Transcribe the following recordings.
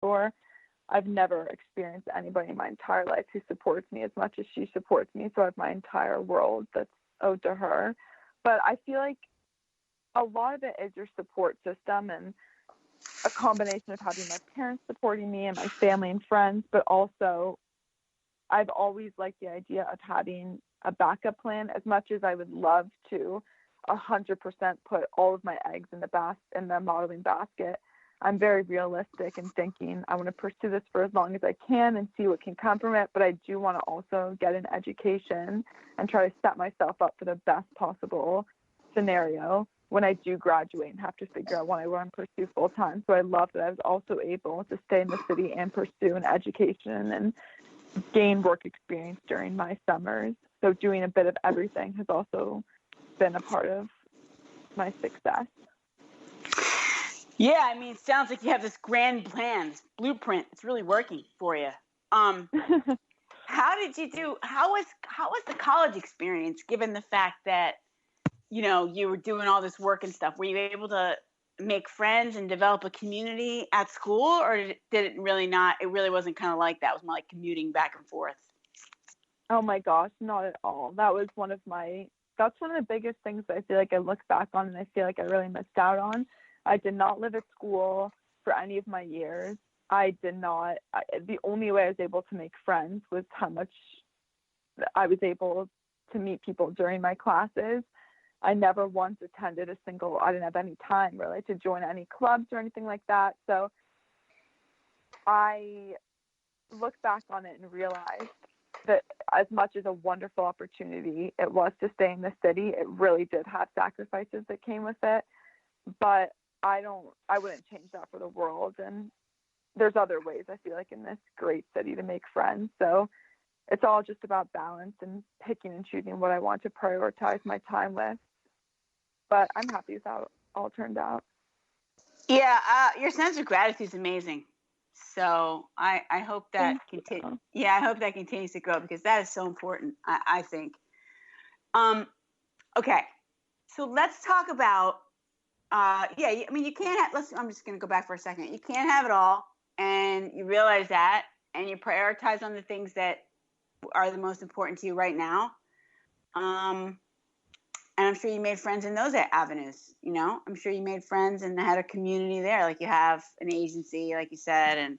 for. I've never experienced anybody in my entire life who supports me as much as she supports me. So I have my entire world that's owed to her. But I feel like a lot of it is your support system, and a combination of having my parents supporting me and my family and friends, but also I've always liked the idea of having a backup plan. As much as I would love to 100% put all of my eggs in the modeling basket, I'm very realistic in thinking I want to pursue this for as long as I can and see what can come from it. But I do want to also get an education and try to set myself up for the best possible scenario when I do graduate and have to figure out what I want to pursue full time. So I love that I was also able to stay in the city and pursue an education and gain work experience during my summers. So doing a bit of everything has also been a part of my success. Yeah, I mean, it sounds like you have this grand plan, this blueprint. It's really working for you. How was the college experience, given the fact that, you know, you were doing all this work and stuff? Were you able to make friends and develop a community at school, or did it really not? It really wasn't kind of like that. It was more like commuting back and forth. Oh my gosh, not at all. That's one of the biggest things that I feel like I look back on and I feel like I really missed out on. I did not live at school for any of my years. The only way I was able to make friends was how much I was able to meet people during my classes. I never once attended I didn't have any time really to join any clubs or anything like that. So I look back on it and realized that as much as a wonderful opportunity it was to stay in the city, it really did have sacrifices that came with it. But I wouldn't change that for the world. And there's other ways I feel like in this great city to make friends. So it's all just about balance and picking and choosing what I want to prioritize my time with. But I'm happy with how it all turned out. Yeah, your sense of gratitude is amazing. So I hope that continues. Yeah, I hope that continues to grow, because that is so important, I think. Okay, so let's talk about. I mean, you can't have. I'm just going to go back for a second. You can't have it all, and you realize that, and you prioritize on the things that are the most important to you right now. And I'm sure you made friends in those avenues. You know, I'm sure you made friends and had a community there, like you have an agency, like you said, and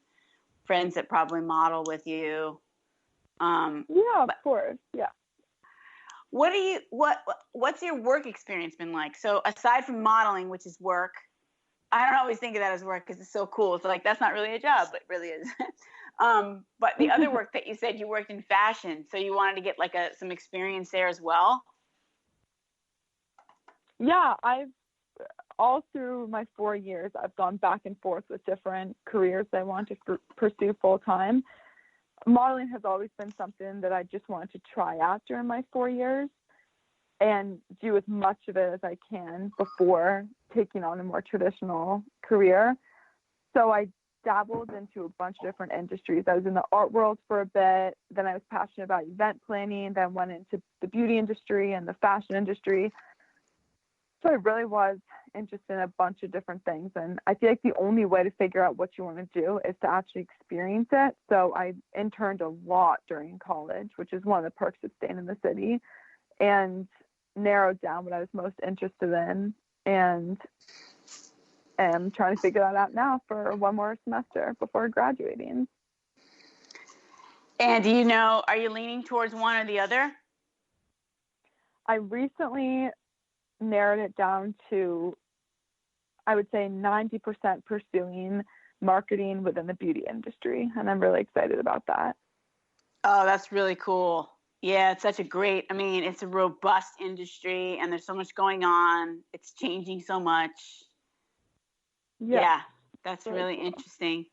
friends that probably model with you. Yeah, of course. Yeah. What's your work experience been like? So aside from modeling, which is work, I don't always think of that as work because it's so cool. It's like, that's not really a job, but it really is. But the other work that you said, you worked in fashion, so you wanted to get like some experience there as well. Yeah, all through my 4 years, I've gone back and forth with different careers that I want to pursue full time. Modeling has always been something that I just wanted to try out during my 4 years and do as much of it as I can before taking on a more traditional career. So I dabbled into a bunch of different industries. I was in the art world for a bit, then I was passionate about event planning, then went into the beauty industry and the fashion industry. So I really was interested in a bunch of different things. And I feel like the only way to figure out what you want to do is to actually experience it. So I interned a lot during college, which is one of the perks of staying in the city, and narrowed down what I was most interested in, and am trying to figure that out now for one more semester before graduating. And are you leaning towards one or the other? I recently narrowed it down to, I would say, 90% pursuing marketing within the beauty industry. And I'm really excited about that. Oh, that's really cool. Yeah, it's it's a robust industry and there's so much going on. It's changing so much. Yeah, that's really cool. Interesting.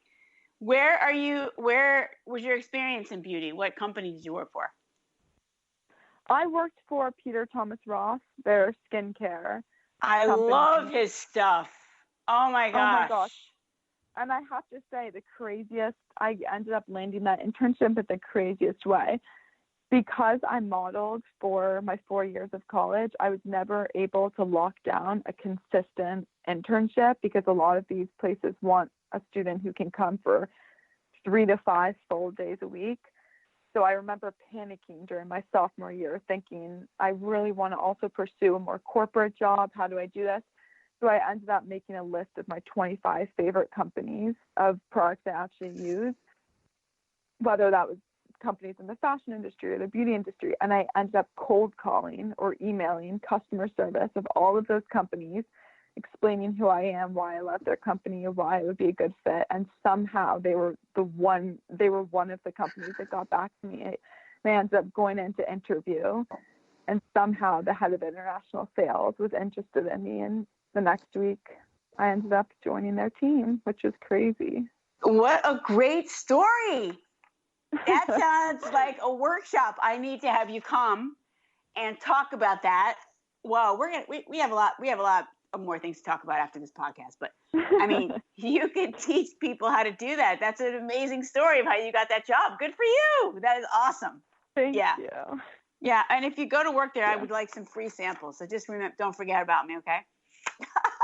Where was your experience in beauty? What company did you work for? I worked for Peter Thomas Roth, their skincare company. Love his stuff. Oh my gosh. And I have to say, I ended up landing that internship at the craziest way. Because I modeled for my 4 years of college, I was never able to lock down a consistent internship because a lot of these places want a student who can come for 3 to 5 full days a week. So I remember panicking during my sophomore year, thinking, I really want to also pursue a more corporate job. How do I do this? So I ended up making a list of my 25 favorite companies of products I actually use, whether that was companies in the fashion industry or the beauty industry. And I ended up cold calling or emailing customer service of all of those companies, explaining who I am, why I love their company, why it would be a good fit. And somehow they were one of the companies that got back to me. They ended up going into interview, and somehow the head of international sales was interested in me. And the next week I ended up joining their team, which was crazy. What a great story. That sounds like a workshop. I need to have you come and talk about that. Well, we have a lot of more things to talk about after this podcast, but I mean, you can teach people how to do that. That's an amazing story of how you got that job. Good for you. That is awesome. Thank you. Yeah, and if you go to work there, I would like some free samples. So just remember, don't forget about me, okay?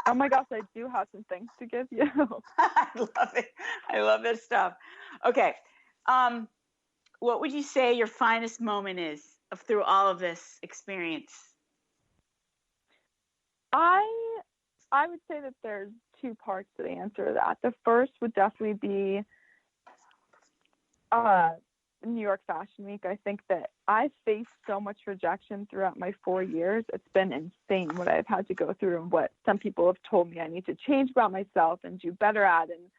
Oh my gosh, I do have some things to give you. I love it. I love this stuff. Okay. What would you say your finest moment is through all of this experience? I would say that there's 2 parts to the answer to that. The first would definitely be New York Fashion Week. I think that I faced so much rejection throughout my 4 years. It's been insane what I've had to go through and what some people have told me I need to change about myself and do better at and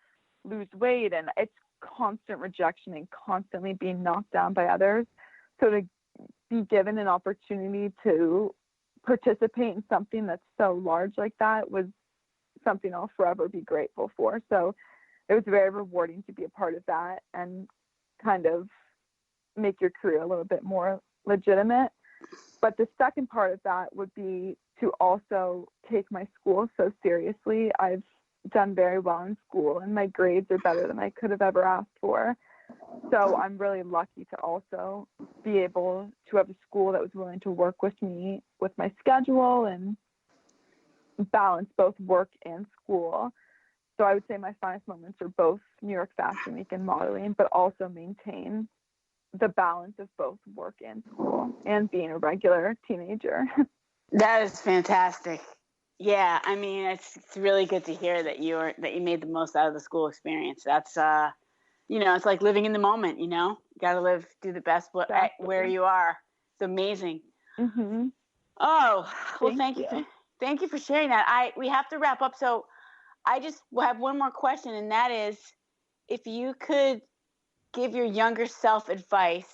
lose weight. And it's constant rejection and constantly being knocked down by others. So to be given an opportunity to participate in something that's so large like that was something I'll forever be grateful for. So it was very rewarding to be a part of that and kind of make your career a little bit more legitimate. But the second part of that would be to also take my school so seriously. I've done very well in school and my grades are better than I could have ever asked for. So I'm really lucky to also be able to have a school that was willing to work with me with my schedule and balance both work and school. So I would say my finest moments are both New York Fashion Week and modeling, but also maintain the balance of both work and school and being a regular teenager. That is fantastic. Yeah, I mean, it's really good to hear that you made the most out of the school experience. That's it's like living in the moment. You got to do the best where you are. It's amazing. Mm-hmm. Oh, well, thank you for sharing that. We have to wrap up, so I just have one more question, and that is, if you could give your younger self advice,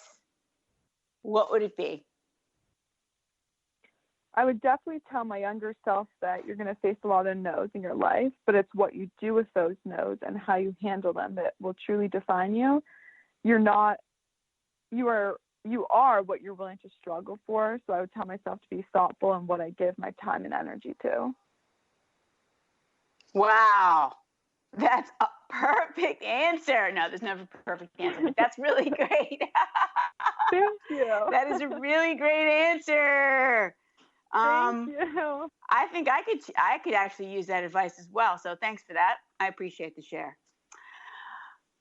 what would it be? I would definitely tell my younger self that you're going to face a lot of no's in your life, but it's what you do with those no's and how you handle them that will truly define you. You are what you're willing to struggle for. So I would tell myself to be thoughtful in what I give my time and energy to. Wow. That's a perfect answer. No, there's never a perfect answer, but that's really great. Thank you. That is a really great answer. Thank you. I think I could actually use that advice as well. So thanks for that. I appreciate the share.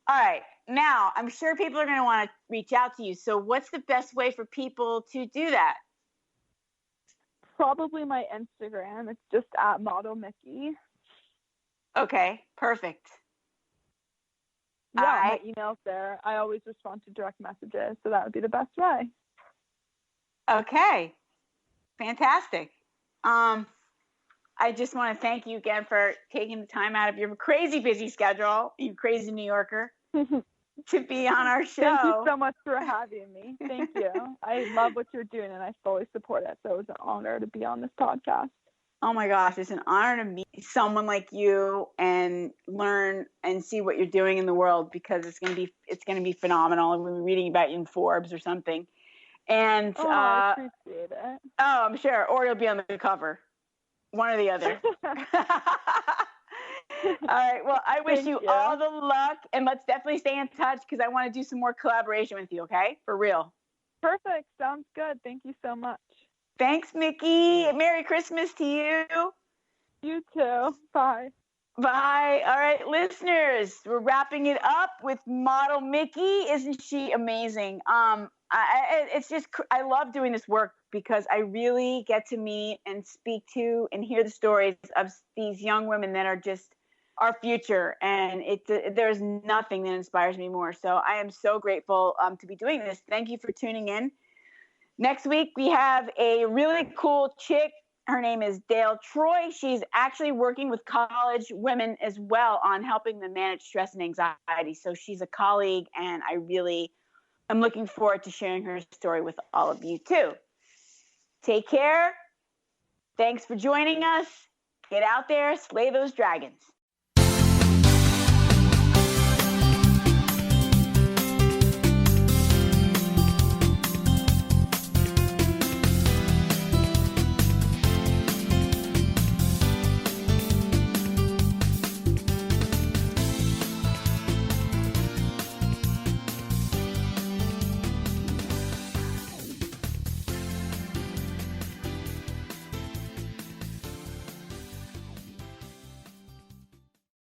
All right. Now, I'm sure people are going to want to reach out to you. So what's the best way for people to do that? Probably my Instagram. It's just @modelmickey. Okay, perfect. Yeah, my email's there. I always respond to direct messages, so that would be the best way. Okay, fantastic. I just want to thank you again for taking the time out of your crazy busy schedule, you crazy New Yorker, to be on our show. Thank you so much for having me. Thank you. I love what you're doing, and I fully support it. So it was an honor to be on this podcast. Oh my gosh, it's an honor to meet someone like you and learn and see what you're doing in the world, because it's going to be phenomenal. We'll be reading about you in Forbes or something. And I appreciate it. Oh, I'm sure. Or you'll be on the cover. One or the other. All right. Well, I wish you all the luck, and let's definitely stay in touch, because I want to do some more collaboration with you. Okay? For real. Perfect. Sounds good. Thank you so much. Thanks, Mickey. Merry Christmas to you. You too. Bye. Bye. All right, listeners, we're wrapping it up with model Mickey. Isn't she amazing? I love doing this work because I really get to meet and speak to and hear the stories of these young women that are just our future, and there's nothing that inspires me more. So I am so grateful to be doing this. Thank you for tuning in. Next week we have a really cool chick. Her name is Dale Troy. She's actually working with college women as well on helping them manage stress and anxiety. So she's a colleague, and I really am looking forward to sharing her story with all of you too. Take care. Thanks for joining us. Get out there, slay those dragons.